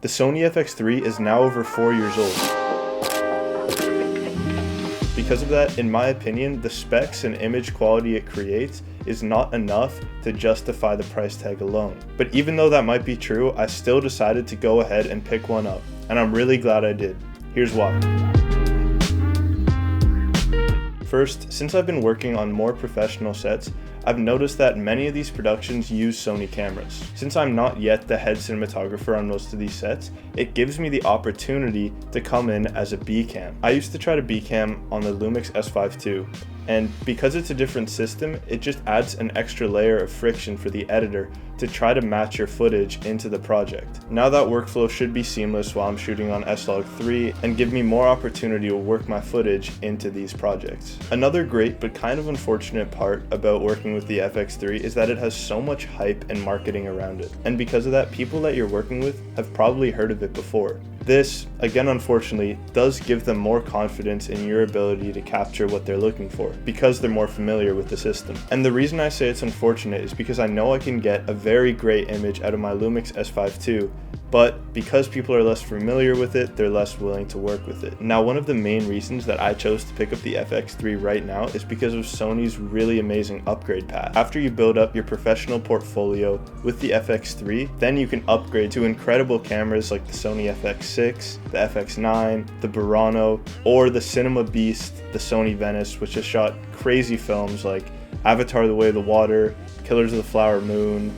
The Sony FX3 is now over 4 years old. Because of that, in my opinion, the specs and image quality it creates is not enough to justify the price tag alone. But even though that might be true, I still decided to go ahead and pick one up, and I'm really glad I did. Here's why. First, since I've been working on more professional sets, I've noticed that many of these productions use Sony cameras. Since I'm not yet the head cinematographer on most of these sets, it gives me the opportunity to come in as a B cam. I used to try to B cam on the Lumix S5 II, and because it's a different system, it just adds an extra layer of friction for the editor to try to match your footage into the project. Now that workflow should be seamless while I'm shooting on S-Log3 and give me more opportunity to work my footage into these projects. Another great but kind of unfortunate part about working with the FX3 is that it has so much hype and marketing around it. And because of that, people that you're working with have probably heard of it before. This, again unfortunately, does give them more confidence in your ability to capture what they're looking for, because they're more familiar with the system. And the reason I say it's unfortunate is because I know I can get a very great image out of my Lumix S5 II, but because people are less familiar with it, they're less willing to work with it. Now, one of the main reasons that I chose to pick up the FX3 right now is because of Sony's really amazing upgrade path. After you build up your professional portfolio with the FX3, then you can upgrade to incredible cameras like the Sony FX6, the FX9, the Burano, or the Cinema Beast, the Sony Venice, which has shot crazy films like Avatar: The Way of the Water, Killers of the Flower Moon,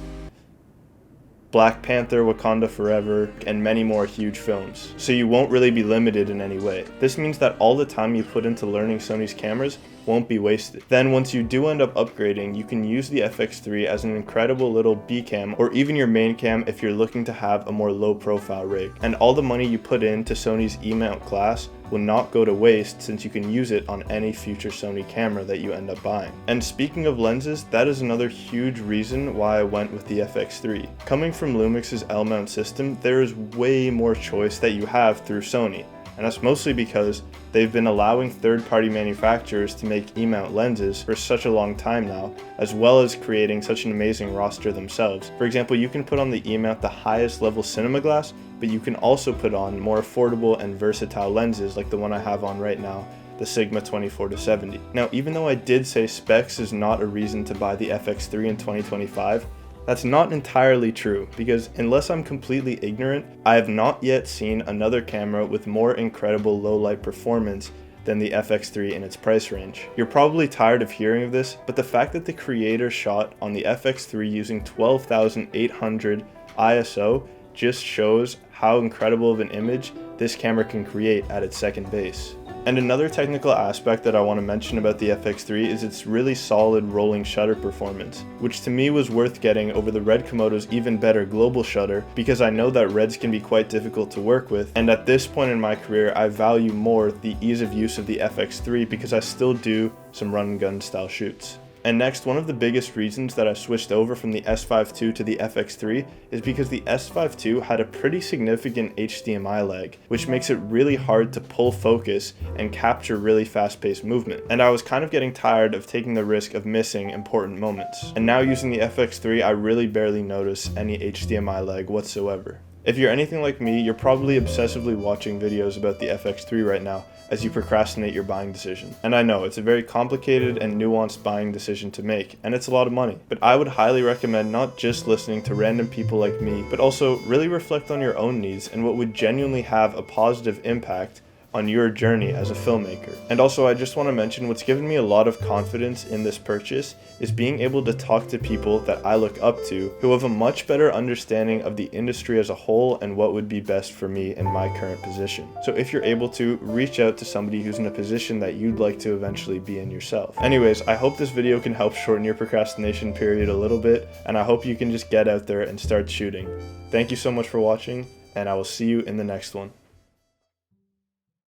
Black Panther, Wakanda Forever, and many more huge films. So you won't really be limited in any way. This means that all the time you put into learning Sony's cameras won't be wasted. Then once you do end up upgrading, you can use the FX3 as an incredible little B cam, or even your main cam if you're looking to have a more low profile rig. And all the money you put into Sony's E-mount class will not go to waste, since you can use it on any future Sony camera that you end up buying. And speaking of lenses, that is another huge reason why I went with the FX3. Coming from Lumix's L-mount system, there is way more choice that you have through Sony. And that's mostly because they've been allowing third-party manufacturers to make E-mount lenses for such a long time now, as well as creating such an amazing roster themselves. For example, you can put on the E-mount the highest level cinema glass, but you can also put on more affordable and versatile lenses like the one I have on right now, the Sigma 24-70. Now, even though I did say specs is not a reason to buy the FX3 in 2025, that's not entirely true, because unless I'm completely ignorant, I have not yet seen another camera with more incredible low light performance than the FX3 in its price range. You're probably tired of hearing of this, but the fact that the creator shot on the FX3 using 12,800 ISO just shows how incredible of an image this camera can create at its second base. And another technical aspect that I want to mention about the FX3 is its really solid rolling shutter performance, which to me was worth getting over the Red Komodo's even better global shutter, because I know that Reds can be quite difficult to work with, and at this point in my career I value more the ease of use of the FX3 because I still do some run and gun style shoots. And next, one of the biggest reasons that I switched over from the S5 II to the FX3 is because the S5 II had a pretty significant HDMI lag, which makes it really hard to pull focus and capture really fast-paced movement. And I was kind of getting tired of taking the risk of missing important moments. And now using the FX3, I really barely notice any HDMI lag whatsoever. If you're anything like me, you're probably obsessively watching videos about the FX3 right now as you procrastinate your buying decision. And I know, it's a very complicated and nuanced buying decision to make, and it's a lot of money. But I would highly recommend not just listening to random people like me, but also really reflect on your own needs and what would genuinely have a positive impact on your journey as a filmmaker. And also, I just want to mention what's given me a lot of confidence in this purchase is being able to talk to people that I look up to who have a much better understanding of the industry as a whole and what would be best for me in my current position. So if you're able to, reach out to somebody who's in a position that you'd like to eventually be in yourself. Anyways, I hope this video can help shorten your procrastination period a little bit, and I hope you can just get out there and start shooting. Thank you so much for watching, and I will see you in the next one.